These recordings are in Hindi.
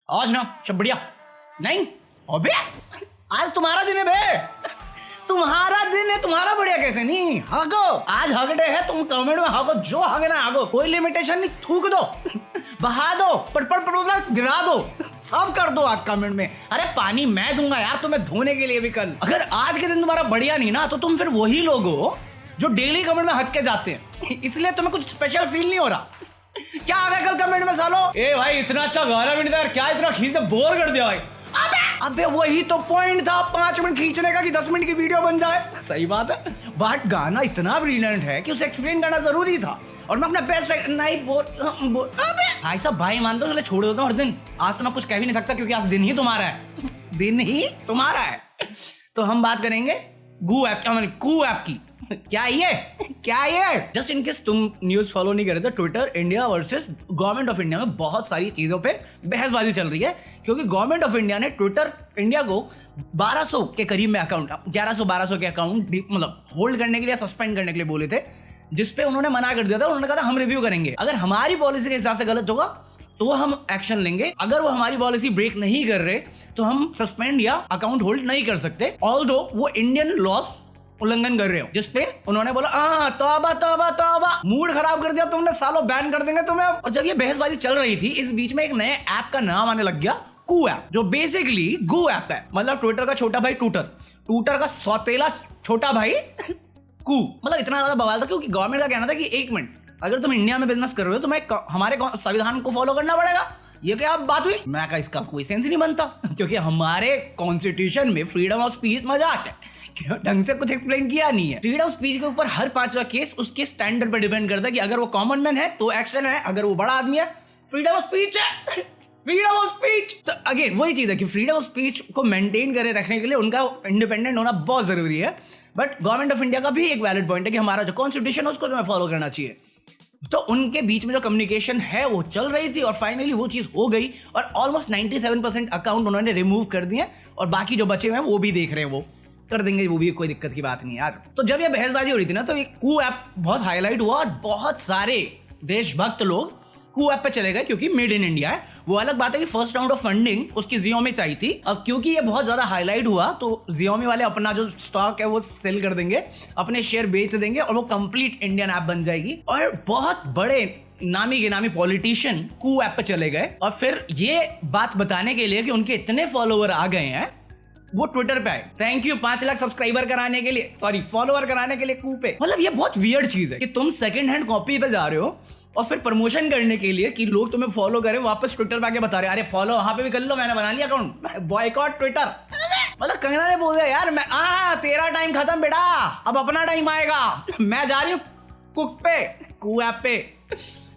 आज ना सब बढ़िया नहीं। अबे आज तुम्हारा दिन है बे, तुम्हारा दिन है, तुम्हारा बढ़िया कैसे नहीं। हगो, आज हगडे है, तुम कमेंट में हगो, जो हगे ना हगो, कोई लिमिटेशन नहीं, थूक दो, बहा दो, पट गिरा दो, सब कर दो आज कमेंट में। अरे पानी मैं दूंगा यार तुम्हें धोने के लिए भी कल। अगर आज के दिन तुम्हारा बढ़िया नहीं ना तो तुम फिर वही लोग हो जो डेली कमेंट में हक के जाते हैं, इसलिए तुम्हें कुछ स्पेशल फील नहीं हो रहा। क्या आ गया कल कमेंट में सालो? ए भाई इतना अच्छा गाना भी नहीं था यार, क्या इतना खींच से बोर कर दिया भाई। अबे वही तो पॉइंट था 5 मिनट खींचने का कि 10 मिनट की वीडियो बन जाए। सही बात है, बट गाना इतना ब्रिलियंट है कि उसे एक्सप्लेन करना जरूरी था और मैं अपना बेस्ट नहीं बोल। अबे भाई साहब भाई मान दो, चले छोड़ देता हूँ हर दिन। आज तो मैं कुछ कह भी नहीं सकता क्योंकि आज दिन ही तुम्हारा है, दिन ही तुम्हारा है। तो हम बात करेंगे गू ऐप कू ऐप की। क्या ये जस्ट इन केस तुम न्यूज फॉलो नहीं कर रहे थे, Twitter India versus government of India में बहुत सारी चीजों पे बहसबाजी चल रही है क्योंकि गवर्नमेंट ऑफ इंडिया ने ट्विटर इंडिया को 1200 के करीब में अकाउंट 1100-1200 के अकाउंट मतलब होल्ड करने के लिए, सस्पेंड करने के लिए बोले थे, जिसपे उन्होंने मना कर दिया था। उन्होंने कहा था हम रिव्यू करेंगे, अगर हमारी पॉलिसी के हिसाब से गलत होगा तो हम एक्शन लेंगे, अगर वो हमारी पॉलिसी ब्रेक नहीं कर रहे तो हम सस्पेंड या अकाउंट होल्ड नहीं कर सकते, ऑल्दो वो इंडियन लॉस उल्लंघन कर रहे हो। जिसपे उन्होंने बोला तौबा, मूड खराब कर दिया तुमने सालों, बैन कर देंगे तुम्हें। और जब ये बहसबाजी चल रही थी, इस बीच में एक नए ऐप का नाम आने लग गया, कू ऐप, जो बेसिकली गू ऐप है। मतलब ट्विटर का छोटा भाई ट्विटर का सौतेला छोटा भाई कू। मतलब इतना ज्यादा बवाल था क्योंकि गवर्नमेंट का कहना था कि 1 मिनट, अगर तुम इंडिया में बिजनेस कर रहे हो तो मैं हमारे संविधान को फॉलो करना पड़ेगा। ये क्या बात हुई? मैं कहा इसका कोई सेंस नहीं बनता क्योंकि हमारे कॉन्स्टिट्यूशन में फ्रीडम ऑफ स्पीच मजाक है, ढंग से कुछ एक्सप्लेन किया नहीं है। फ्रीडम ऑफ स्पीच के ऊपर हर 5वां केस उसके स्टैंडर्ड पर डिपेंड करता है कि अगर वो कॉमन मैन है तो एक्शन है, अगर वो बड़ा आदमी है फ्रीडम ऑफ स्पीच है। फ्रीडम ऑफ स्पीच अगेन वही चीज है कि फ्रीडम ऑफ स्पीच को मेंटेन करे रखने के लिए उनका इंडिपेंडेंट होना बहुत जरूरी है। बट गवर्नमेंट ऑफ इंडिया का भी एक वैलिड पॉइंट है कि हमारा जो कॉन्स्टिट्यूशन है उसको तुम्हें फॉलो करना चाहिए। तो उनके बीच में जो कम्युनिकेशन है वो चल रही थी और फाइनली वो चीज हो गई और ऑलमोस्ट 97% अकाउंट उन्होंने रिमूव कर दिए और बाकी जो बचे हुए हैं वो भी देख रहे हैं, वो कर देंगे, वो भी कोई दिक्कत की बात नहीं यार। तो जब ये बहसबाजी हो रही थी ना तो ये कू ऐप बहुत हाईलाइट हुआ और बहुत सारे देशभक्त लोग कू ऐप पे चले गए क्योंकि मेड इन इंडिया है। वो अलग बात है कि फर्स्ट राउंड ऑफ फंडिंग उसकी Xiaomi चाहिए थी। अब क्योंकि ये बहुत ज्यादा हाईलाइट हुआ तो Xiaomi वाले अपना जो स्टॉक है वो सेल कर देंगे, अपने शेयर बेच देंगे और वो कंप्लीट इंडियन ऐप बन जाएगी। और बहुत बड़े नामी गिनामी पॉलिटिशियन कू ऐप पे चले गए और फिर ये बात बताने के लिए कि उनके इतने फॉलोवर आ गए हैं, वो ट्विटर पे आए, थैंक यू 5 लाख सब्सक्राइबर कराने के लिए, सॉरी फॉलोवर कराने के लिए कू पे। मतलब ये बहुत वियर्ड चीज है कि तुम सेकंड हैंड कॉपी पे जा रहे हो और फिर प्रमोशन करने के लिए कि लोग तुम्हें फॉलो करें वापस ट्विटर पे आके बता रहे हैं अरे फॉलो वहां पे भी कर लो, मैंने बना लिया अकाउंट, बॉयकॉट ट्विटर। मतलब कंगना ने बोल दिया यार मैं तेरा टाइम खत्म बेटा, अब अपना टाइम आएगा, मैं जा रही हूँ कुक पे, कू ऐप पे।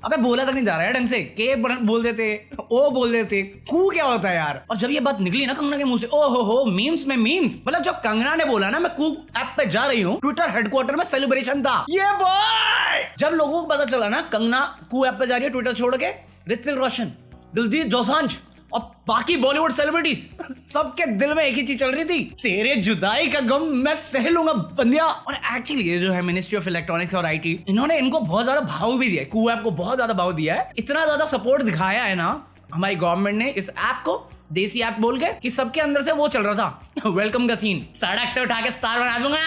अबे बोला तक नहीं जा रहा है ढंग से, के बोल देते, ओ बोल देते, कू क्या होता है यार। और जब ये बात निकली ना कंगना के मुंह से, ओ हो मीम्स में मीम्स, मतलब जब कंगना ने बोला ना मैं कू ऐप पे जा रही हूँ, ट्विटर हेडक्वार्टर में सेलिब्रेशन था। ये बॉय जब लोगों को पता चला ना कंगना कू ऐप पे जा रही है ट्विटर छोड़ के, ऋतिक रोशन, दिलजीत दोसांझ और बाकी बॉलीवुड सेलिब्रिटीज सबके दिल में एक ही चीज चल रही थी, तेरे जुदाई का गम मैं सह लूंगा बंदिया। और एक्चुअली ये जो है मिनिस्ट्री ऑफ इलेक्ट्रॉनिक्स और आईटी, इन्होंने इनको बहुत ज्यादा भाव भी दिया है, कू ऐप को बहुत ज्यादा भाव दिया है। इतना ज्यादा सपोर्ट दिखाया है ना हमारी गवर्नमेंट ने इस ऐप को, देसी ऐप बोल के, कि सबके अंदर से वो चल रहा था वेलकम का सीन, सड़क से उठा के स्टार बना दूंगा।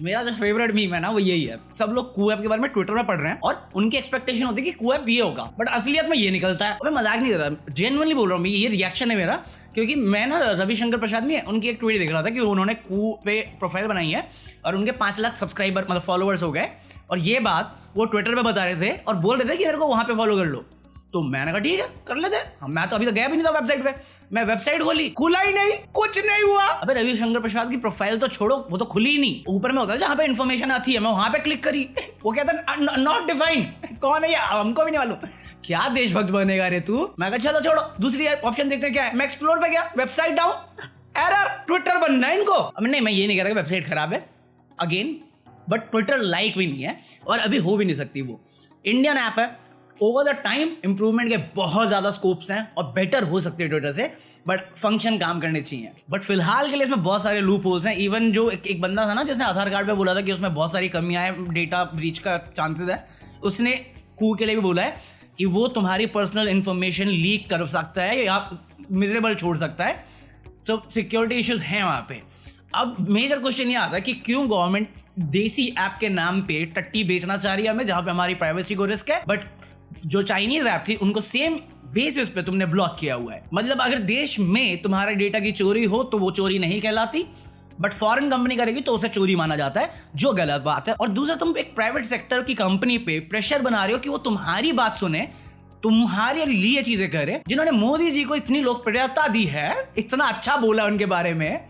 मेरा जो फेवरेट मीम है ना वो यही है। सब लोग कू ऐप के बारे में ट्विटर में पढ़ रहे हैं और उनकी एक्सपेक्टेशन होती है कि कू ऐप ये होगा, बट असलियत में ये निकलता है। मैं मजाक नहीं कर रहा, जेन्युइनली बोल रहा हूँ, ये रिएक्शन है मेरा, क्योंकि मैं ना रविशंकर प्रसाद में उनकी एक ट्वीट देख रहा था कि उन्होंने कू पे प्रोफाइल बनाई है और उनके 5 लाख सब्सक्राइबर मतलब फॉलोअर्स हो गए और ये बात वो ट्विटर पे बता रहे थे और बोल रहे थे कि मेरे को वहां पे फॉलो कर लो। तो मैंने कहा ठीक है कर लेते, मैं तो अभी तक गया भी नहीं था वेबसाइट पे, मैं वेबसाइट खोली, खुला ही नहीं, कुछ नहीं हुआ। अबे रविशंकर प्रसाद की प्रोफाइल तो छोड़ो, वो तो खुली ही नहीं, ऊपर में होता है जहाँ पे इन्फॉर्मेशन आती है, मैं वहां पे क्लिक करी, वो कहता नॉट डिफाइंड, कौन है ये हमको भी नहीं मालूम। क्या देशभक्त बनेगा रे तू। मैं कहा चलो छोड़ो, दूसरी ऑप्शन देखते हैं क्या है। मैं एक्सप्लोर पे गया, वेबसाइट डाउन, एरर, ट्विटर बनना है इनको। अब नहीं मैं ये नहीं कह रहा कि वेबसाइट खराब है अगेन, बट ट्विटर लाइक भी नहीं है और अभी हो भी नहीं सकती। वो इंडियन ऐप है, ओवर द टाइम इंप्रूवमेंट के बहुत ज्यादा स्कोप्स हैं और बेटर हो सकते हैं ट्विटर से, बट फंक्शन काम करने चाहिए। बट फिलहाल के लिए इसमें बहुत सारे लूप होल्स हैं। इवन जो एक बंदा था ना जिसने आधार कार्ड पे बोला था कि उसमें बहुत सारी कमियां हैं, डेटा ब्रीच का चांसेस है, उसने कू के लिए भी बोला है कि वो तुम्हारी पर्सनल इंफॉर्मेशन लीक कर सकता है या मिजरेबल छोड़ सकता है। तो सिक्योरिटी इश्यूज हैं वहाँ पे। अब मेजर क्वेश्चन ये आता है कि क्यों गवर्नमेंट देसी ऐप के नाम पे टट्टी बेचना चाह रही है हमें, जहां पे हमारी प्राइवेसी को रिस्क है, बट जो चाइनीज ऐप थी उनको सेम बेसिस पे तुमने ब्लॉक किया हुआ है। मतलब अगर देश में तुम्हारे डेटा की चोरी हो तो वो चोरी नहीं कहलाती, बट फॉरेन कंपनी करेगी तो उसे चोरी माना जाता है, जो गलत बात है। और दूसरा, तुम एक प्राइवेट सेक्टर की कंपनी पे प्रेशर बना रहे हो कि वो तुम्हारी बात सुने, तुम्हारे लिए चीजें करे, जिन्होंने मोदी जी को इतनी लोकप्रियता दी है, इतना अच्छा बोला उनके बारे में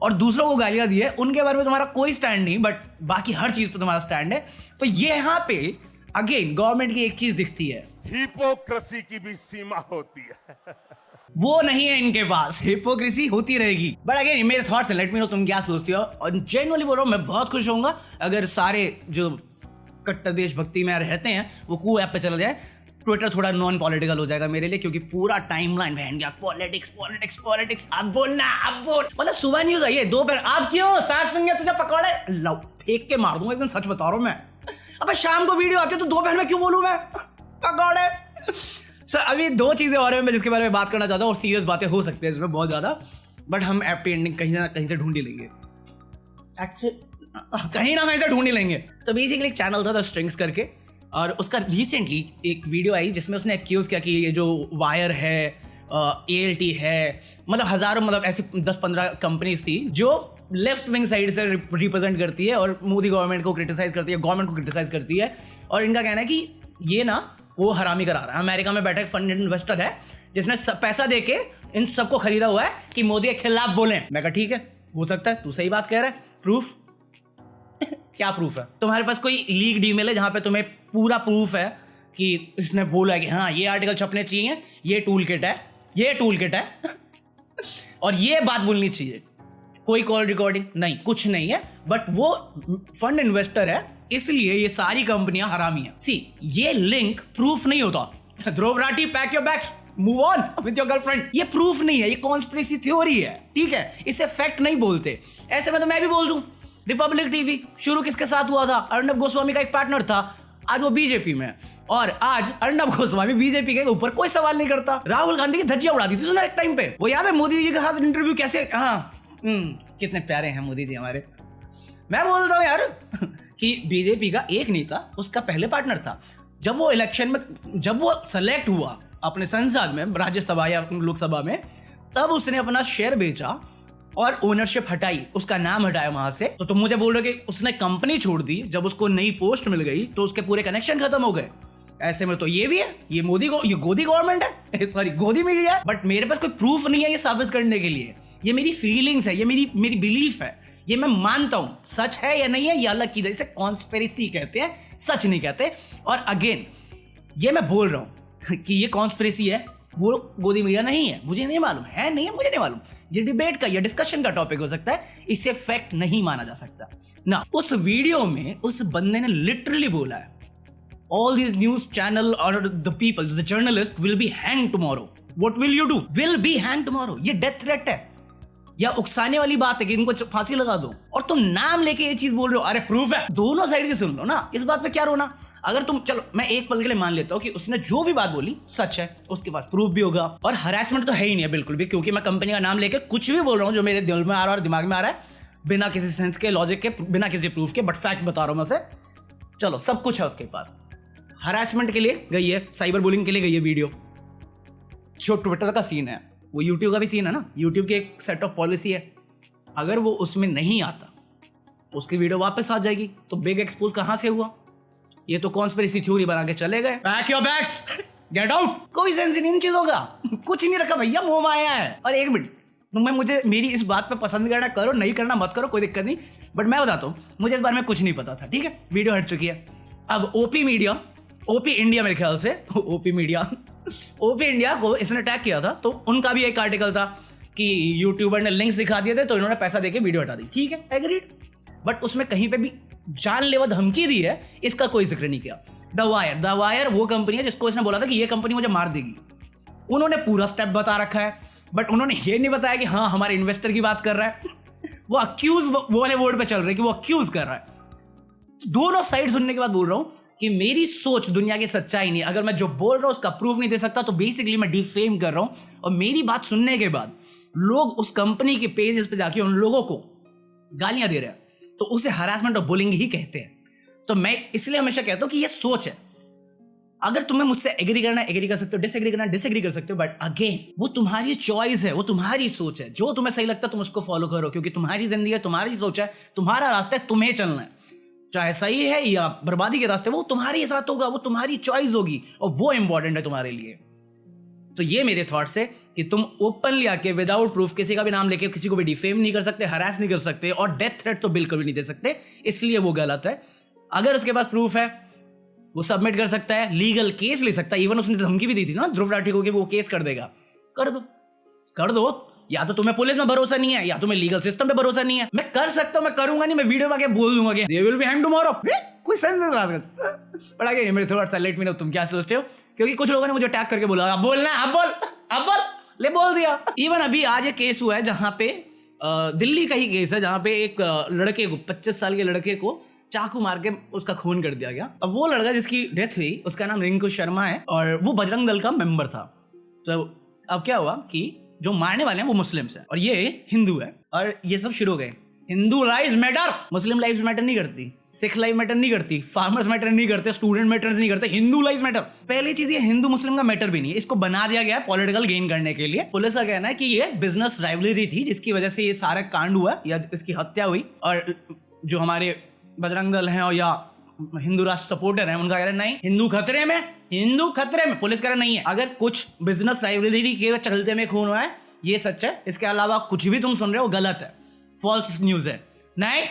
और दूसरों को गालियां दी है, उनके बारे में तुम्हारा कोई स्टैंड नहीं, बट बाकी हर चीज पे तुम्हारा स्टैंड है। तो ये यहाँ पे अगेन गवर्नमेंट की एक चीज दिखती है, हिपोक्रेसी की भी सीमा होती है। वो नहीं है इनके पास, हिपोक्रेसी होती रहेगी। बट अगेन मेरे थॉट्स, लेट मी नो तुम क्या सोचती हो। और जेन्युइनली बोल रहा हूँ, मैं बहुत खुश होऊंगा अगर सारे जो कट्टर देशभक्ति में रहते हैं वो कू ऐप पे चला जाए। ट्विटर थोड़ा नॉन पॉलिटिकल हो जाएगा मेरे लिए, क्योंकि पूरा टाइमलाइन बहन गया पॉलिटिक्स पॉलिटिक्स पॉलिटिक्स। अब बोलना, अब बोल, मतलब सुबह न्यूज आई है, दोपहर आप क्यों साथ संग तुझे पकौड़े लो फेंक के मार दूंगा, एकदम सच बता रहा हूँ मैं। अब शाम को वीडियो आती है तो दोपहर में क्यों बोलूं मैं पकौड़े। सर अभी दो चीजें और हैं मैं जिसके बारे में बात करना चाहता हूँ, और सीरियस बातें हो सकती है इसमें बहुत ज्यादा, बट हम हैप्पी एंडिंग कहीं ना कहीं से ढूंढ ही लेंगे, कहीं ना कहीं से ढूंढ ही लेंगे। तो बेसिकली एक चैनल था द स्ट्रिंग्स करके, और उसका रिसेंटली एक वीडियो आई जिसमें उसने एक्यूज किया कि ये जो वायर है, ALT है, मतलब हजारों, मतलब ऐसे 10-15 कंपनीज थी जो लेफ्ट विंग साइड से रिप्रेजेंट करती है और मोदी गवर्नमेंट को क्रिटिसाइज करती है, गवर्नमेंट को क्रिटिसाइज करती है। और इनका कहना है कि ये ना वो हरामी करा रहा है। अमेरिका में बैठा एक फंड इन्वेस्टर है जिसने पैसा देके इन सबको खरीदा हुआ है कि मोदी के खिलाफ बोलें। मैं कहा ठीक है, हो सकता है, तू सही बात कह रहा है, प्रूफ क्या प्रूफ है तुम्हारे पास? कोई लीक्ड ईमेल है जहां पे तुम्हें पूरा प्रूफ है कि इसने बोला है कि हाँ ये आर्टिकल छपने चाहिए, ये टूल किट है, ये टूल किट है और ये बात बोलनी चाहिए। कोई कॉल रिकॉर्डिंग नहीं, कुछ नहीं है, बट वो फंड इन्वेस्टर है इसलिए ये सारी कंपनियां हरामी हैं। सी ये लिंक प्रूफ नहीं होता। Dhruv Rathee, pack your bags, move on with your girlfriend, ये प्रूफ नहीं है, ये कॉन्स्पिरेसी थ्योरी है, ठीक है, इसे फैक्ट नहीं बोलते। ऐसे में तो मैं भी बोल दूं, रिपब्लिक टीवी शुरू किसके साथ हुआ था? अर्नब गोस्वामी का एक पार्टनर था, आज वो बीजेपी में, और आज अर्नब गोस्वामी बीजेपी के ऊपर कोई सवाल नहीं करता। राहुल गांधी की धज्जियां उड़ा दी थी सुना एक टाइम पे, वो याद है मोदी जी के साथ इंटरव्यू कैसे, हाँ कितने प्यारे हैं मोदी जी हमारे। मैं बोलता हूँ यार कि बीजेपी का एक नेता उसका पहले पार्टनर था, जब वो इलेक्शन में, जब वो सेलेक्ट हुआ अपने संसद में, राज्यसभा या लोकसभा में, तब उसने अपना शेयर बेचा और ओनरशिप हटाई, उसका नाम हटाया वहां से। तो तुम मुझे बोल रहे हो कि उसने कंपनी छोड़ दी, जब उसको नई पोस्ट मिल गई तो उसके पूरे कनेक्शन खत्म हो गए। ऐसे में तो ये भी है, ये गोदी गवर्नमेंट है, सॉरी गोदी मीडिया है, बट मेरे पास कोई प्रूफ नहीं है ये साबित करने के लिए। ये मेरी फीलिंग्स है, ये मेरी बिलीफ है, ये मैं मानता हूं। सच है या नहीं है ये अलग चीज है, इसे कॉन्स्पिरेसी कहते हैं, सच नहीं कहते। और अगेन ये मैं बोल रहा हूं कि ये कॉन्स्पिरेसी है, वो गोदी मीडिया नहीं है, मुझे नहीं मालूम है, नहीं है, मुझे नहीं मालूम। ये डिबेट का, ये डिस्कशन का टॉपिक हो सकता है, इसे फैक्ट नहीं माना जा सकता ना। उस वीडियो में उस बंदे ने लिटरली बोला है, ऑल दिस न्यूज चैनल और the people, the journalist will be hang tomorrow. What will you do? Will be hang tomorrow. ये डेथ थ्रेट है या उकसाने वाली बात है कि इनको फांसी लगा दो, और तुम नाम लेके ये चीज बोल रहे हो। अरे प्रूफ है, दोनों साइड से सुन लो ना, इस बात पे क्या रोना। अगर तुम, चलो मैं एक पल के लिए मान लेता हूँ कि उसने जो भी बात बोली सच है, उसके पास प्रूफ भी होगा, और हरासमेंट तो है ही नहीं है बिल्कुल भी, क्योंकि मैं कंपनी का नाम लेके कुछ भी बोल रहा हूँ जो मेरे दिल में आ रहा है और दिमाग में आ रहा है, बिना किसी सेंस के, लॉजिक के, बिना किसी प्रूफ के, बट फैक्ट बता रहा हूँ मैं से। चलो सब कुछ है उसके पास। हरासमेंट के लिए गई है, साइबर बुलिंग के लिए गई है वीडियो। जो ट्विटर का सीन है वो यूट्यूब का भी सीन है ना, यूट्यूब की एक सेट ऑफ पॉलिसी है, अगर वो उसमें नहीं आता उसकी वीडियो वापस आ जाएगी। तो बिग एक्सपोज कहां से हुआ? ये तो कॉन्स्पिरेसी थ्योरी बना के चले गए। Pack your bags, get out. कोई सेंस नहीं इन चीजों का, कुछ नहीं रखा भैया, मोह माया है। और एक मिनट, तुम्हें मुझे मेरी इस बात पे पसंद करना करो, नहीं करना मत करो, कोई दिक्कत नहीं, बट मैं बताता हूँ मुझे इस बारे में कुछ नहीं पता था, ठीक है। वीडियो हट चुकी है। अब ओपी इंडिया मेरे ख्याल से ओपी इंडिया को इसने टैग किया था, तो उनका भी एक आर्टिकल था कि यूट्यूबर ने लिंक्स दिखा दिए थे तो इन्होंने पैसा देके वीडियो हटा दी, ठीक है, एग्रीड। बट उसमें कहीं पे भी जानलेवा धमकी दी है, इसका कोई जिक्र नहीं किया। द वायर वो कंपनी है जिसको इसने बोला था कि ये कंपनी मुझे मार देगी, उन्होंने पूरा स्टेप बता रखा है, बट उन्होंने ये नहीं बताया कि हाँ हमारे इन्वेस्टर की बात कर रहा है। वो अक्यूज वाले वर्ड पे चल रहे कि वो अक्यूज कर रहा है। दोनों साइड सुनने के बाद बोल रहा हूं कि मेरी सोच दुनिया की सच्चाई नहीं, अगर मैं जो बोल रहा हूँ उसका प्रूफ नहीं दे सकता तो बेसिकली मैं डिफेम कर रहा हूँ। और मेरी बात सुनने के बाद लोग उस कंपनी के पेजेस पे जाके उन लोगों को गालियां दे रहे हैं, तो उसे हरासमेंट और बुलिंग ही कहते हैं। तो मैं इसलिए हमेशा कहता हूँ कि ये सोच है। अगर तुम्हें मुझसे एग्री करना है एग्री कर सकते हो, डिसएग्री करना है डिसएग्री कर सकते हो, बट अगेन वो तुम्हारी चॉइस है, वो तुम्हारी सोच है। जो तुम्हें सही लगता है तुम उसको फॉलो करो, क्योंकि तुम्हारी जिंदगी है, तुम्हारी सोच है, तुम्हारा रास्ता है, तुम्हें चलना है। चाहे सही है या बर्बादी के रास्ते, वो तुम्हारे साथ होगा, वो तुम्हारी चॉइस होगी और वो इंपॉर्टेंट है तुम्हारे लिए। तो ये मेरे थॉट्स है कि तुम ओपनली आके विदाउट प्रूफ किसी का भी नाम लेके किसी को भी डिफेम नहीं कर सकते, हरास नहीं कर सकते और डेथ थ्रेट तो बिल्कुल भी नहीं दे सकते, इसलिए वो गलत है। अगर उसके पास प्रूफ है वो सबमिट कर सकता है, लीगल केस ले सकता है। इवन उसने धमकी भी दी थी ना ध्रुव राठी को कि वो केस कर देगा, कर दो। या तो तुम्हें पुलिस में भरोसा नहीं है या तुम्हें लीगल सिस्टम पे भरोसा नहीं है। मैं कर सकता हूं, मैं करूंगा नहीं, मैं वीडियो में आके बोल दूंगा कि they will be hang tomorrow. कोई सेंस नहीं बात पड़ा गया मेरे थोड़ा सा लेट मी नो तुम क्या सोचते हो, क्योंकि कुछ लोगों ने मुझे टैग करके बोला अब बोलना, अब बोल ले, बोल दिया। इवन अभी आज एक केस हुआ है जहां पे दिल्ली का ही केस है, जहां पे एक लड़के को 25 साल के लड़के को चाकू मार के उसका खून कर दिया गया। अब वो लड़का जिसकी डेथ हुई उसका नाम रिंकू शर्मा है और वो बजरंग दल का मेंबर था। तो अब क्या हुआ कि जो मारने वाले हैं वो मुस्लिम्स हैं और ये हिंदू है, और ये सब शुरू हो गए हिंदू लाइव्स मैटर, मुस्लिम लाइव्स मैटर नहीं करती, सिख लाइफ मैटर नहीं करती, फार्मर्स मैटर नहीं करते, स्टूडेंट मैटर नहीं करते, हिंदू लाइफ मैटर। पहली चीज ये हिंदू मुस्लिम का मैटर भी नहीं है, इसको बना दिया गया है पॉलिटिकल गेन करने के लिए। पुलिस का कहना है कि ये बिजनेस राइवलरी थी जिसकी वजह से ये सारा कांड हुआ या इसकी हत्या हुई, और जो हमारे बजरंग दल हैं और या हिंदू राष्ट्र सपोर्टर हैं उनका कह रहे नहीं हिंदू खतरे में, हिंदू खतरे में। पुलिस कह रहे नहीं है। अगर कुछ बिजनेस राइवलरी के चलते में खून हुआ है ये सच है, इसके अलावा कुछ भी तुम सुन रहे हो गलत है, फॉल्स न्यूज है। नहीं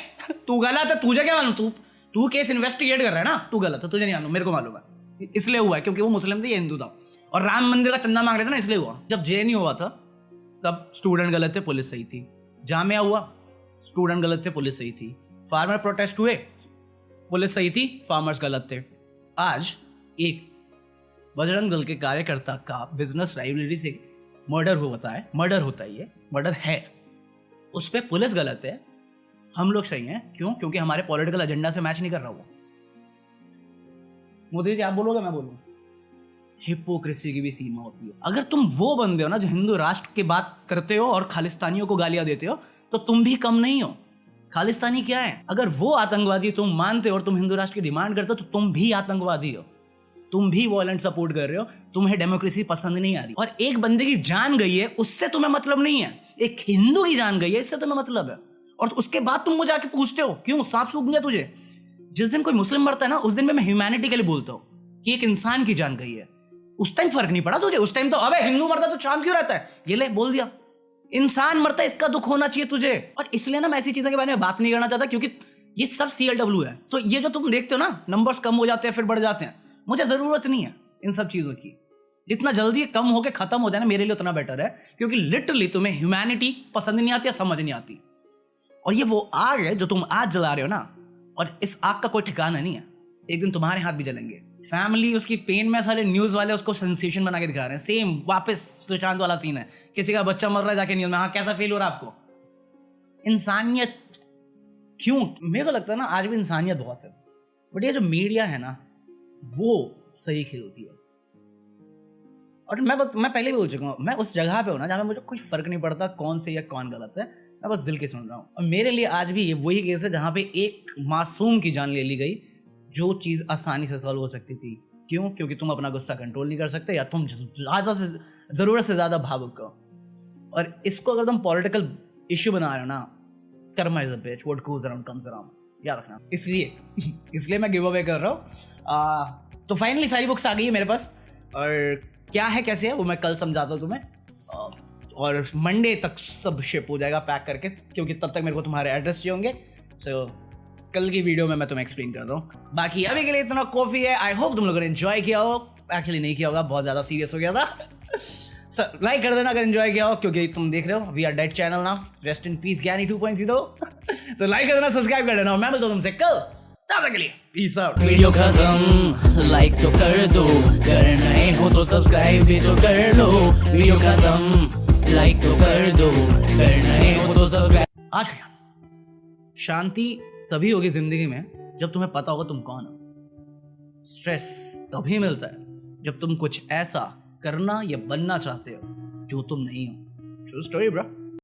तू गलत है, तुझे क्या मालूम, तू केस इन्वेस्टिगेट कर रहा है ना, तू गलत है, तुझे नहीं मालूम, मेरे को मालूम है। इसलिए हुआ है क्योंकि वो मुस्लिम थे, ये हिंदू था और राम मंदिर का चंदा मांग रहे थे ना, इसलिए हुआ। जब जेएनयू हुआ था तब स्टूडेंट गलत थे, पुलिस सही थी। जामिया हुआ स्टूडेंट गलत थे, पुलिस सही थी। फार्मर प्रोटेस्ट हुए, पुलिस सही थी, फार्मर्स गलत थे। आज एक बजरंग दल के कार्यकर्ता का बिजनेस राइवलरी से मर्डर होता है, ये मर्डर है, उस पर पुलिस गलत है, हम लोग सही हैं। क्यों? क्योंकि हमारे पॉलिटिकल एजेंडा से मैच नहीं कर रहा वो। मोदी जी आप बोलोगे मैं बोलूँ, हिपोक्रेसी की भी सीमा होती है। अगर तुम वो बंदे हो ना जो हिंदू राष्ट्र की बात करते हो और खालिस्तानियों को गालियां देते हो, तो तुम भी कम नहीं हो। खालिस्तानी क्या है? अगर वो आतंकवादी तुम मानते हो और तुम हिंदू राष्ट्र की डिमांड करते हो तो तुम भी आतंकवादी हो, तुम भी वॉयलेंट सपोर्ट कर रहे हो, तुम्हें डेमोक्रेसी पसंद नहीं आ रही। और एक बंदे की जान गई है उससे तुम्हें मतलब नहीं है, एक हिंदू की जान गई है इससे तुम्हें मतलब है। और उसके बाद तुम मुझे आके पूछते हो क्यों सांप सूख गया तुझे। जिस दिन कोई मुस्लिम मरता है ना उस दिन में मैं ह्यूमैनिटी के लिए बोलता हूँ कि एक इंसान की जान गई है। उस टाइम फर्क नहीं पड़ा तुझे, उस टाइम तो अबे हिंदू मरता तो शाम क्यों रहता है, ये ले बोल दिया। इंसान मरता है इसका दुख होना चाहिए तुझे। और इसलिए ना मैं ऐसी चीजों के बारे में बात नहीं करना चाहता क्योंकि ये सब CLW है। तो ये जो तुम देखते हो ना नंबर्स कम हो जाते हैं फिर बढ़ जाते हैं, मुझे जरूरत नहीं है इन सब चीजों की। जितना जल्दी कम होके खत्म हो जाए ना मेरे लिए उतना बेटर है, क्योंकि लिटरली तुम्हें ह्यूमैनिटी पसंद नहीं आती या समझ नहीं आती। और ये वो आग है जो तुम आज जला रहे हो ना, और इस आग का कोई ठिकाना नहीं है, एक दिन तुम्हारे हाथ भी जलेंगे। फैमिली उसकी पेन में, सारे न्यूज वाले उसको सेंसेशन बना के दिखा रहे हैं। सेम वापस सुशांत वाला सीन है, किसी का बच्चा मर रहा है जाके न्यूज में, हाँ कैसा फील हो रहा है आपको। इंसानियत क्यों, मेरे को लगता है ना आज भी इंसानियत बहुत है, बट ये जो मीडिया है ना वो सही खेलती है। और मैं पहले भी बोल चुका हूँ, मैं उस जगह पे हूँ ना जहाँ मुझे कोई फर्क नहीं पड़ता कौन से या कौन गलत है, मैं बस दिल की सुन रहा हूँ। और मेरे लिए आज भी ये वही केस है जहाँ पे एक मासूम की जान ले ली गई, जो चीज़ आसानी से सॉल्व हो सकती थी। क्यों? क्योंकि तुम अपना गुस्सा कंट्रोल नहीं कर सकते या तुम ज़्यादा से ज़रूरत से ज़्यादा भावुक हो। और इसको अगर तुम पॉलिटिकल इशू बना रहे हो ना, karma is a bitch, what goes around comes around, याद रखना। इसलिए मैं गिव अवे कर रहा हूँ। तो फाइनली सारी बुक्स आ गई है मेरे पास, और क्या है कैसे है वो मैं कल समझाता हूँ तुम्हें, और मंडे तक सब शिप हो जाएगा पैक करके, क्योंकि तब तक मेरे को तुम्हारे एड्रेस चाहिए होंगे। सो कल की वीडियो में मैं तुम्हें एक्सप्लेन करता हूँ। बाकी अभी के लिए इतना कॉफी है, आई होप तुम लोगों ने एंजॉय किया हो। एक्चुअली नहीं किया होगा, बहुत ज़्यादा सीरियस हो गया था। सर लाइक कर देना अगर एंजॉय किया हो, क्योंकि तुम देख रहे हो we are dead channel now, rest in peace Gyani 2.0। So like कर देना, सब्सक्राइब कर देना, मैं मिलता हूँ तुमसे कल, तब तक के लिए पीस आउट। वीडियो खत्म, लाइक तो कर दो, कर नए हो तो सब्सक्राइब भी तो कर लो। वीडियो खत्म, लाइक तो कर दो, कर नए हो तो सब्सक्राइब। आज शांति तभी होगी जिंदगी में जब तुम्हें पता होगा तुम कौन हो। स्ट्रेस तभी मिलता है जब तुम कुछ ऐसा करना या बनना चाहते हो जो तुम नहीं हो। True story bro.